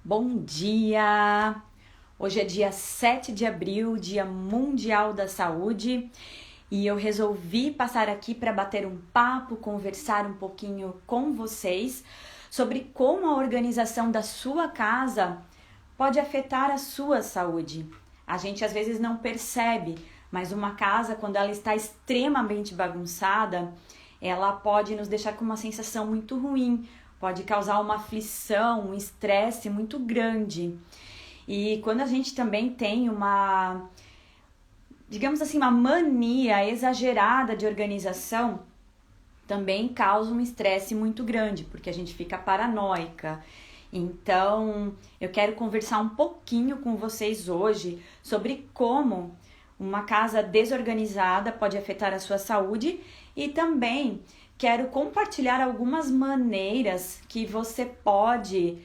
Bom dia! Hoje é dia 7 de abril, Dia Mundial da Saúde, e eu resolvi passar aqui para bater um papo, conversar um pouquinho com vocês sobre como a organização da sua casa pode afetar a sua saúde. A gente às vezes não percebe, mas uma casa, quando ela está extremamente bagunçada, ela pode nos deixar com uma sensação muito ruim, pode causar uma aflição, um estresse muito grande. E quando a gente também tem digamos assim, uma mania exagerada de organização, também causa um estresse muito grande, porque a gente fica paranoica. Então, eu quero conversar um pouquinho com vocês hoje sobre como uma casa desorganizada pode afetar a sua saúde e também quero compartilhar algumas maneiras que você pode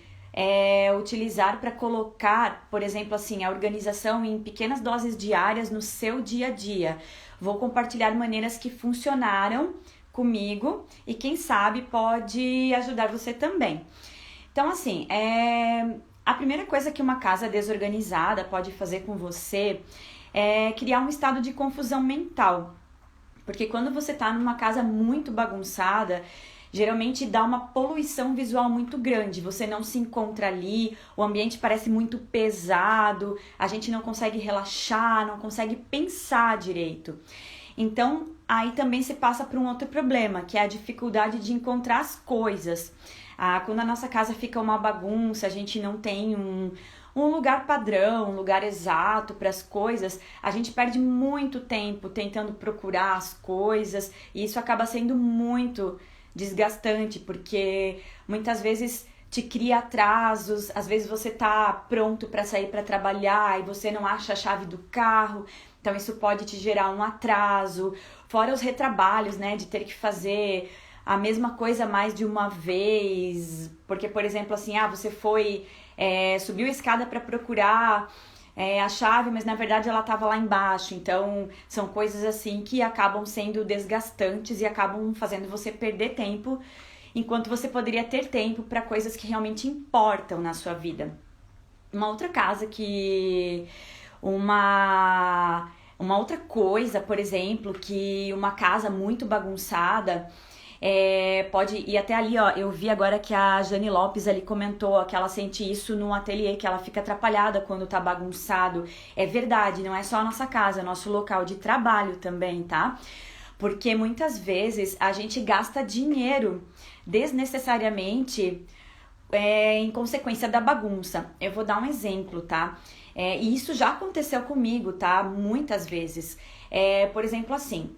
utilizar para colocar, por exemplo, assim, a organização em pequenas doses diárias no seu dia a dia. Vou compartilhar maneiras que funcionaram comigo e quem sabe pode ajudar você também. Então, assim, a primeira coisa que uma casa desorganizada pode fazer com você é criar um estado de confusão mental. Porque quando você está numa casa muito bagunçada, geralmente dá uma poluição visual muito grande. Você não se encontra ali, o ambiente parece muito pesado, a gente não consegue relaxar, não consegue pensar direito. Então, aí também se passa por um outro problema, que é a dificuldade de encontrar as coisas. Quando a nossa casa fica uma bagunça, a gente não tem um lugar padrão, um lugar exato para as coisas, a gente perde muito tempo tentando procurar as coisas e isso acaba sendo muito desgastante, porque muitas vezes te cria atrasos, às vezes você tá pronto para sair para trabalhar e você não acha a chave do carro, então isso pode te gerar um atraso, fora os retrabalhos, né, de ter que fazer a mesma coisa mais de uma vez, porque, por exemplo, assim, você subiu a escada para procurar a chave, mas na verdade ela estava lá embaixo. Então, são coisas assim que acabam sendo desgastantes e acabam fazendo você perder tempo, enquanto você poderia ter tempo para coisas que realmente importam na sua vida. Uma outra casa que... Uma outra coisa, por exemplo, que uma casa muito bagunçada... pode ir até ali, ó. Eu vi agora que a Jane Lopes ali comentou que ela sente isso no ateliê, que ela fica atrapalhada quando tá bagunçado. É verdade, não é só a nossa casa, é nosso local de trabalho também, tá? Porque muitas vezes a gente gasta dinheiro desnecessariamente em consequência da bagunça. Eu vou dar um exemplo, tá? E isso já aconteceu comigo, tá? Muitas vezes. Por exemplo, assim,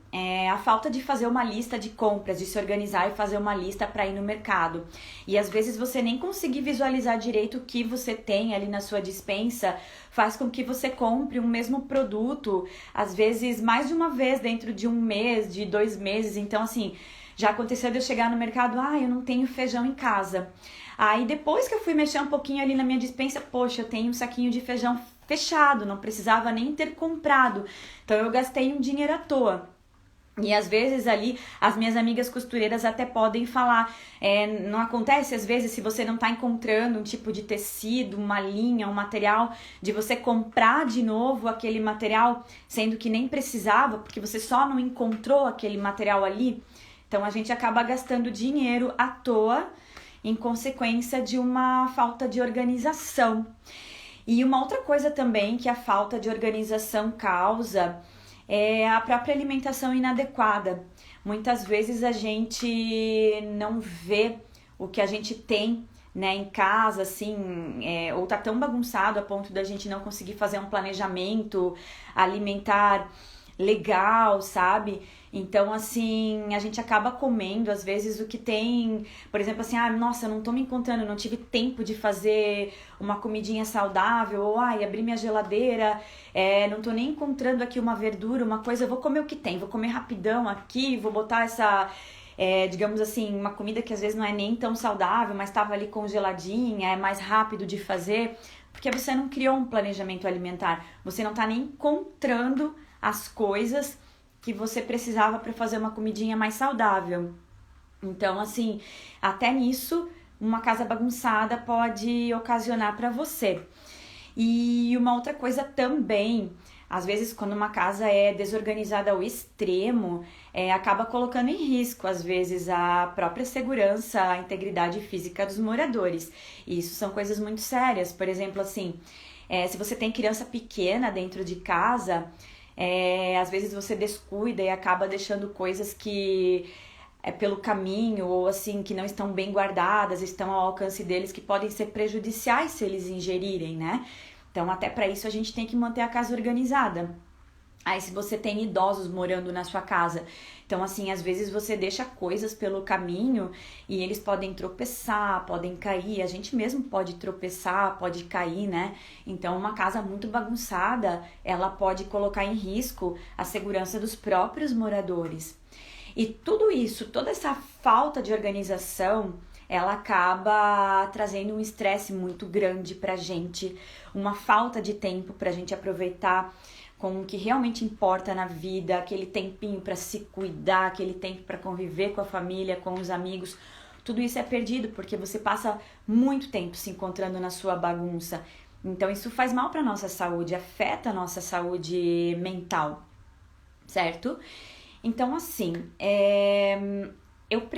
a falta de fazer uma lista de compras, de se organizar e fazer uma lista para ir no mercado. E às vezes você nem conseguir visualizar direito o que você tem ali na sua despensa, faz com que você compre um mesmo produto, às vezes mais de uma vez dentro de um mês, de 2 meses. Então, assim, já aconteceu de eu chegar no mercado, eu não tenho feijão em casa. Aí depois que eu fui mexer um pouquinho ali na minha despensa, poxa, eu tenho um saquinho de feijão fechado, não precisava nem ter comprado. Então eu gastei um dinheiro à toa. E às vezes ali as minhas amigas costureiras até podem falar, não acontece às vezes se você não está encontrando um tipo de tecido, uma linha, um material, de você comprar de novo aquele material, sendo que nem precisava, porque você só não encontrou aquele material ali. Então a gente acaba gastando dinheiro à toa em consequência de uma falta de organização. E uma outra coisa também que a falta de organização causa é a própria alimentação inadequada. Muitas vezes a gente não vê o que a gente tem, né, em casa, assim, ou tá tão bagunçado a ponto da gente não conseguir fazer um planejamento alimentar legal, sabe? Então, assim, a gente acaba comendo, às vezes, o que tem... Por exemplo, assim, nossa, eu não tô me encontrando, não tive tempo de fazer uma comidinha saudável, ou, abrir minha geladeira, não tô nem encontrando aqui uma verdura, uma coisa, eu vou comer o que tem, vou comer rapidão aqui, vou botar essa... digamos assim, uma comida que às vezes não é nem tão saudável, mas estava ali congeladinha, é mais rápido de fazer, porque você não criou um planejamento alimentar, você não tá nem encontrando as coisas que você precisava para fazer uma comidinha mais saudável. Então, assim, até nisso uma casa bagunçada pode ocasionar para você. E uma outra coisa também, às vezes quando uma casa é desorganizada ao extremo, acaba colocando em risco, às vezes, a própria segurança, a integridade física dos moradores. E isso são coisas muito sérias. Por exemplo, assim, se você tem criança pequena dentro de casa, às vezes você descuida e acaba deixando coisas que pelo caminho ou assim que não estão bem guardadas, estão ao alcance deles, que podem ser prejudiciais se eles ingerirem, né? Então, até para isso a gente tem que manter a casa organizada. Aí, se você tem idosos morando na sua casa, então, assim, às vezes você deixa coisas pelo caminho e eles podem tropeçar, podem cair, a gente mesmo pode tropeçar, pode cair, né? Então, uma casa muito bagunçada, ela pode colocar em risco a segurança dos próprios moradores. E tudo isso, toda essa falta de organização, ela acaba trazendo um estresse muito grande pra gente, uma falta de tempo pra gente aproveitar com o que realmente importa na vida, aquele tempinho para se cuidar, aquele tempo para conviver com a família, com os amigos. Tudo isso é perdido porque você passa muito tempo se encontrando na sua bagunça. Então isso faz mal para nossa saúde, afeta a nossa saúde mental, certo? Então assim, eu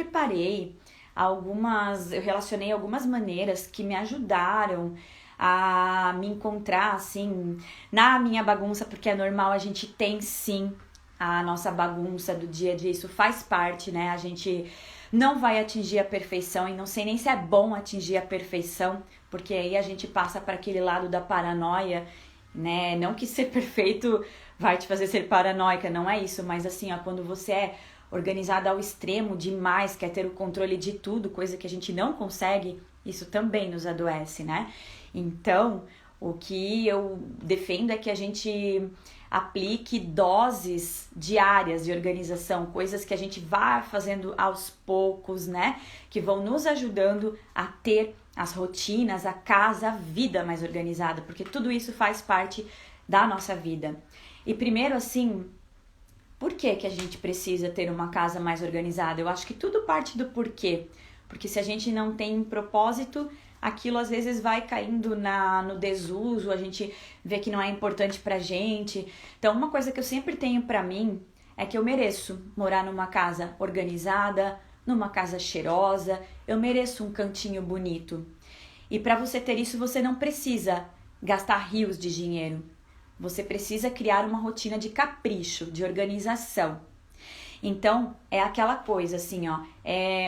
relacionei algumas maneiras que me ajudaram a me encontrar, assim, na minha bagunça, porque é normal, a gente tem, sim, a nossa bagunça do dia a dia, isso faz parte, né? A gente não vai atingir a perfeição e não sei nem se é bom atingir a perfeição, porque aí a gente passa para aquele lado da paranoia, né? Não que ser perfeito vai te fazer ser paranoica, não é isso, mas assim, ó, quando você é organizada ao extremo demais, quer ter o controle de tudo, coisa que a gente não consegue, isso também nos adoece, né? Então, o que eu defendo é que a gente aplique doses diárias de organização, coisas que a gente vai fazendo aos poucos, né? Que vão nos ajudando a ter as rotinas, a casa, a vida mais organizada, porque tudo isso faz parte da nossa vida. E primeiro, assim, por que que a gente precisa ter uma casa mais organizada? Eu acho que tudo parte do porquê. Porque se a gente não tem propósito, aquilo às vezes vai caindo no desuso, a gente vê que não é importante pra gente. Então, uma coisa que eu sempre tenho pra mim é que eu mereço morar numa casa organizada, numa casa cheirosa, eu mereço um cantinho bonito. E pra você ter isso, você não precisa gastar rios de dinheiro. Você precisa criar uma rotina de capricho, de organização. Então, é aquela coisa assim, ó,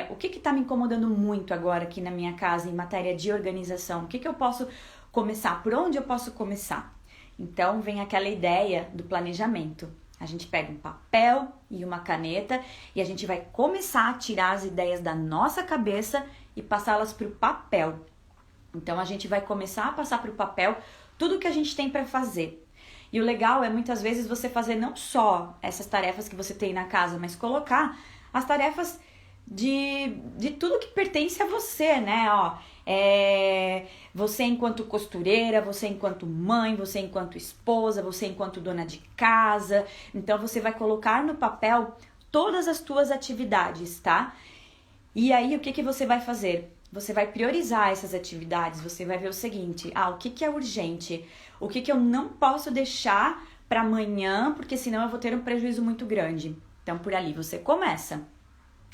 o que tá me incomodando muito agora aqui na minha casa em matéria de organização? O que eu posso começar? Por onde eu posso começar? Então, vem aquela ideia do planejamento. A gente pega um papel e uma caneta e a gente vai começar a tirar as ideias da nossa cabeça e passá-las para o papel. Então, a gente vai começar a passar para o papel tudo que a gente tem para fazer. E o legal é muitas vezes você fazer não só essas tarefas que você tem na casa, mas colocar as tarefas de tudo que pertence a você, né? Ó, você enquanto costureira, você enquanto mãe, você enquanto esposa, você enquanto dona de casa. Então você vai colocar no papel todas as tuas atividades, tá? E aí o que você vai fazer? Você vai priorizar essas atividades, você vai ver o seguinte, o que é urgente? O que eu não posso deixar para amanhã, porque senão eu vou ter um prejuízo muito grande. Então, por ali você começa.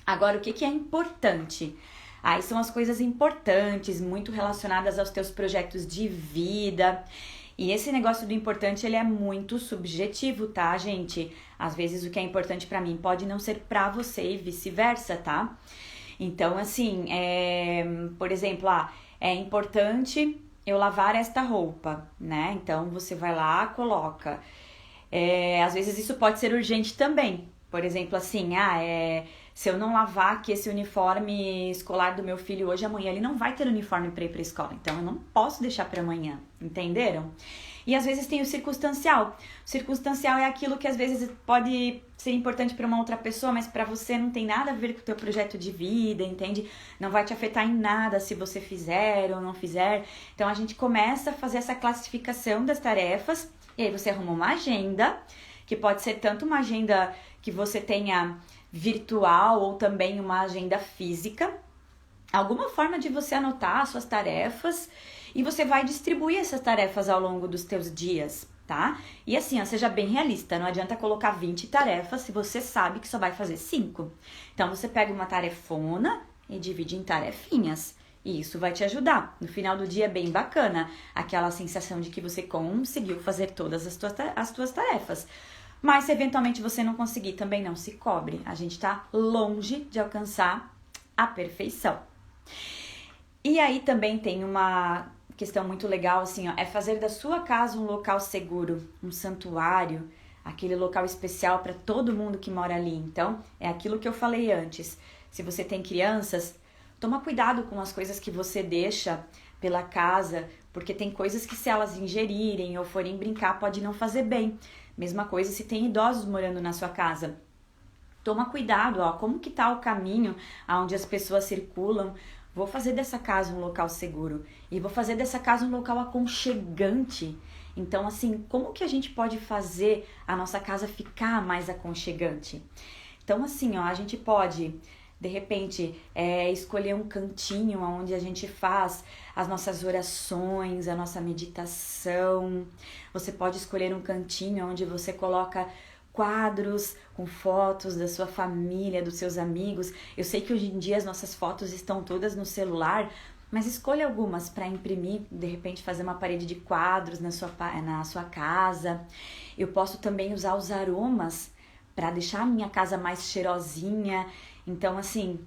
Agora, o que é importante? Aí são as coisas importantes, muito relacionadas aos teus projetos de vida. E esse negócio do importante, ele é muito subjetivo, tá, gente? Às vezes o que é importante para mim pode não ser para você e vice-versa, tá? Então, assim, por exemplo, é importante eu lavar esta roupa, né? Então, você vai lá, coloca. Às vezes isso pode ser urgente também. Por exemplo, assim, se eu não lavar aqui esse uniforme escolar do meu filho hoje, amanhã ele não vai ter uniforme para ir para a escola. Então, eu não posso deixar para amanhã, entenderam? E às vezes tem o circunstancial. O circunstancial é aquilo que às vezes pode ser importante para uma outra pessoa, mas para você não tem nada a ver com o teu projeto de vida, entende? Não vai te afetar em nada se você fizer ou não fizer. Então a gente começa a fazer essa classificação das tarefas e aí você arruma uma agenda, que pode ser tanto uma agenda que você tenha virtual ou também uma agenda física. alguma forma de você anotar as suas tarefas e você vai distribuir essas tarefas ao longo dos teus dias, tá? E assim, ó, seja bem realista, não adianta colocar 20 tarefas se você sabe que só vai fazer 5. Então você pega uma tarefona e divide em tarefinhas. E isso vai te ajudar. No final do dia é bem bacana, aquela sensação de que você conseguiu fazer todas as tuas tarefas. Mas se eventualmente você não conseguir, também não se cobre. A gente tá longe de alcançar a perfeição. E aí também tem uma questão muito legal, assim, ó, é fazer da sua casa um local seguro, um santuário, aquele local especial para todo mundo que mora ali. Então, é aquilo que eu falei antes. Se você tem crianças, toma cuidado com as coisas que você deixa pela casa, porque tem coisas que se elas ingerirem ou forem brincar pode não fazer bem. Mesma coisa se tem idosos morando na sua casa. Toma cuidado, ó, como que tá o caminho aonde as pessoas circulam. Vou fazer dessa casa um local seguro e vou fazer dessa casa um local aconchegante. Então, assim, como que a gente pode fazer a nossa casa ficar mais aconchegante? Então, assim, ó, a gente pode, de repente, escolher um cantinho onde a gente faz as nossas orações, a nossa meditação. Você pode escolher um cantinho onde você coloca quadros com fotos da sua família, dos seus amigos. Eu sei que hoje em dia as nossas fotos estão todas no celular, mas escolha algumas para imprimir, de repente fazer uma parede de quadros na sua casa. Eu posso também usar os aromas para deixar a minha casa mais cheirosinha. Então, assim,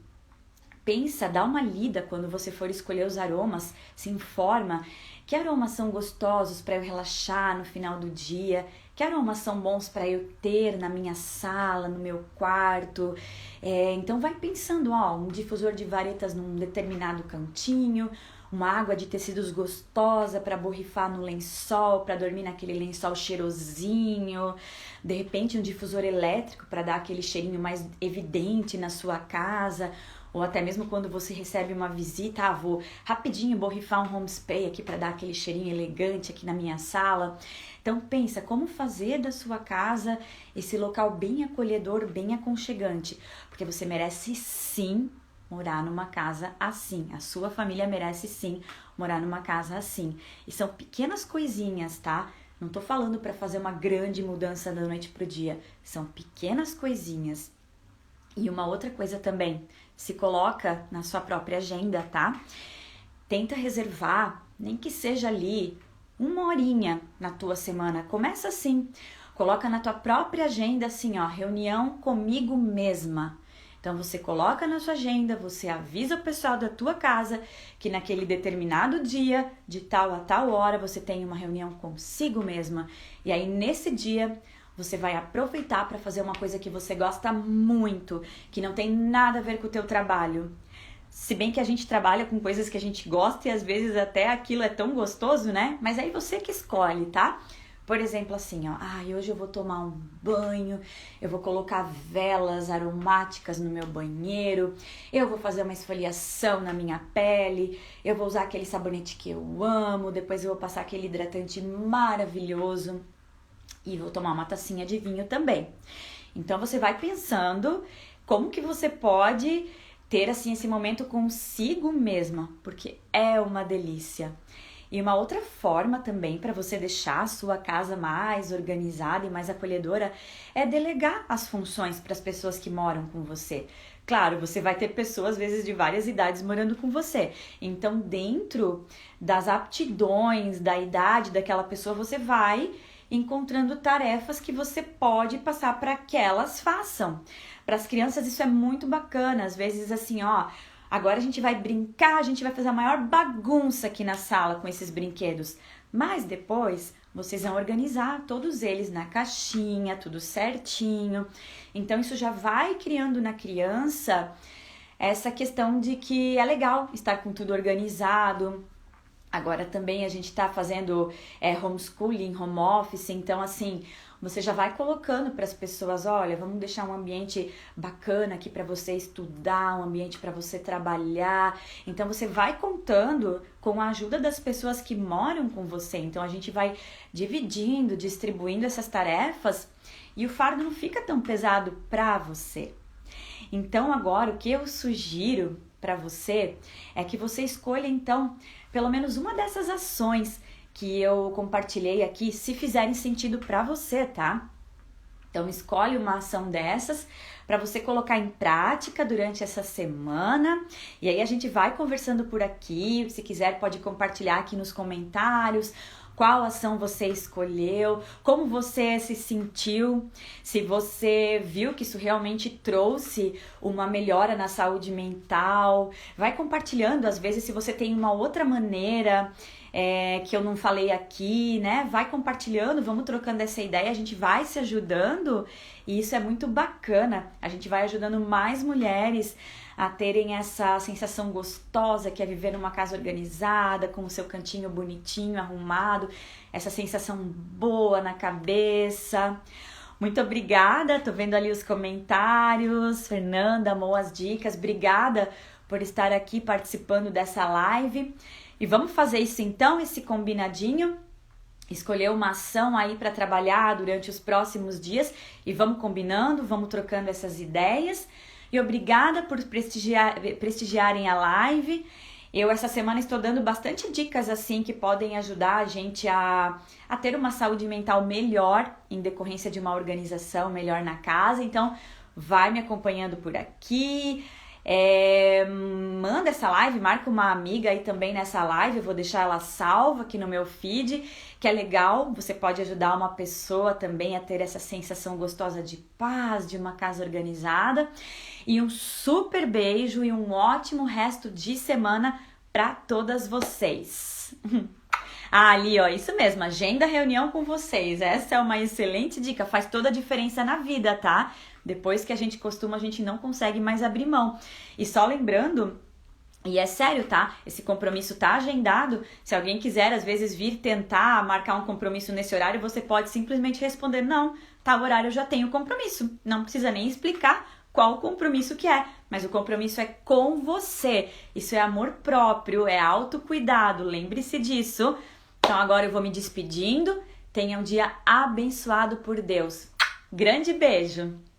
pensa, dá uma lida quando você for escolher os aromas, se informa que aromas são gostosos para eu relaxar no final do dia, que aromas são bons para eu ter na minha sala, no meu quarto. Então vai pensando, ó, um difusor de varetas num determinado cantinho, uma água de tecidos gostosa para borrifar no lençol, para dormir naquele lençol cheirosinho. De repente um difusor elétrico para dar aquele cheirinho mais evidente na sua casa. Ou até mesmo quando você recebe uma visita, vou rapidinho borrifar um home spray aqui para dar aquele cheirinho elegante aqui na minha sala. Então pensa como fazer da sua casa esse local bem acolhedor, bem aconchegante, porque você merece sim morar numa casa assim. A sua família merece sim morar numa casa assim. E são pequenas coisinhas, tá? Não tô falando para fazer uma grande mudança da noite pro dia. São pequenas coisinhas. E uma outra coisa também, se coloca na sua própria agenda, tá? Tenta reservar, nem que seja ali, 1 horinha na tua semana. Começa assim, coloca na tua própria agenda assim, ó, reunião comigo mesma. Então você coloca na sua agenda, você avisa o pessoal da tua casa que naquele determinado dia, de tal a tal hora, você tem uma reunião consigo mesma. E aí nesse dia você vai aproveitar para fazer uma coisa que você gosta muito, que não tem nada a ver com o teu trabalho. Se bem que a gente trabalha com coisas que a gente gosta e às vezes até aquilo é tão gostoso, né? Mas aí você que escolhe, tá? Por exemplo, assim, ó, hoje eu vou tomar um banho, eu vou colocar velas aromáticas no meu banheiro, eu vou fazer uma esfoliação na minha pele, eu vou usar aquele sabonete que eu amo, depois eu vou passar aquele hidratante maravilhoso. E vou tomar uma tacinha de vinho também. Então você vai pensando como que você pode ter assim esse momento consigo mesma, porque é uma delícia. E uma outra forma também para você deixar a sua casa mais organizada e mais acolhedora é delegar as funções para as pessoas que moram com você. Claro, você vai ter pessoas, às vezes, de várias idades morando com você. Então, dentro das aptidões, da idade daquela pessoa, você vai encontrando tarefas que você pode passar para que elas façam. Para as crianças isso é muito bacana, às vezes assim, ó, agora a gente vai brincar, a gente vai fazer a maior bagunça aqui na sala com esses brinquedos, mas depois vocês vão organizar todos eles na caixinha, tudo certinho. Então isso já vai criando na criança essa questão de que é legal estar com tudo organizado. Agora também a gente está fazendo homeschooling, home office, então assim, você já vai colocando para as pessoas, olha, vamos deixar um ambiente bacana aqui para você estudar, um ambiente para você trabalhar. Então você vai contando com a ajuda das pessoas que moram com você. Então a gente vai dividindo, distribuindo essas tarefas e o fardo não fica tão pesado para você. Então agora o que eu sugiro para você é que você escolha então pelo menos uma dessas ações que eu compartilhei aqui, se fizerem sentido para você, tá? Então escolhe uma ação dessas para você colocar em prática durante essa semana. E aí a gente vai conversando por aqui. Se quiser pode compartilhar aqui nos comentários qual ação você escolheu, como você se sentiu, se você viu que isso realmente trouxe uma melhora na saúde mental. Vai compartilhando, às vezes, se você tem uma outra maneira que eu não falei aqui, né? Vai compartilhando, vamos trocando essa ideia, a gente vai se ajudando e isso é muito bacana. A gente vai ajudando mais mulheres a terem essa sensação gostosa que é viver numa casa organizada, com o seu cantinho bonitinho, arrumado, essa sensação boa na cabeça. Muito obrigada, tô vendo ali os comentários. Fernanda amou as dicas, obrigada por estar aqui participando dessa live. E vamos fazer isso então, esse combinadinho, escolher uma ação aí para trabalhar durante os próximos dias e vamos combinando, vamos trocando essas ideias. E obrigada por prestigiarem a live. Eu essa semana estou dando bastante dicas assim que podem ajudar a gente a ter uma saúde mental melhor em decorrência de uma organização melhor na casa. Então vai me acompanhando por aqui. Manda essa live, marca uma amiga aí também nessa live, eu vou deixar ela salva aqui no meu feed, que é legal, você pode ajudar uma pessoa também a ter essa sensação gostosa de paz, de uma casa organizada. E um super beijo e um ótimo resto de semana para todas vocês. Ali, ó, isso mesmo, agenda reunião com vocês. Essa é uma excelente dica, faz toda a diferença na vida, tá? Depois que a gente costuma, a gente não consegue mais abrir mão. E só lembrando, e é sério, tá? Esse compromisso tá agendado. Se alguém quiser, às vezes, vir tentar marcar um compromisso nesse horário, você pode simplesmente responder, não, tal horário eu já tenho compromisso. Não precisa nem explicar qual o compromisso que é, mas o compromisso é com você. Isso é amor próprio, é autocuidado, lembre-se disso. Então agora eu vou me despedindo. Tenha um dia abençoado por Deus. Grande beijo!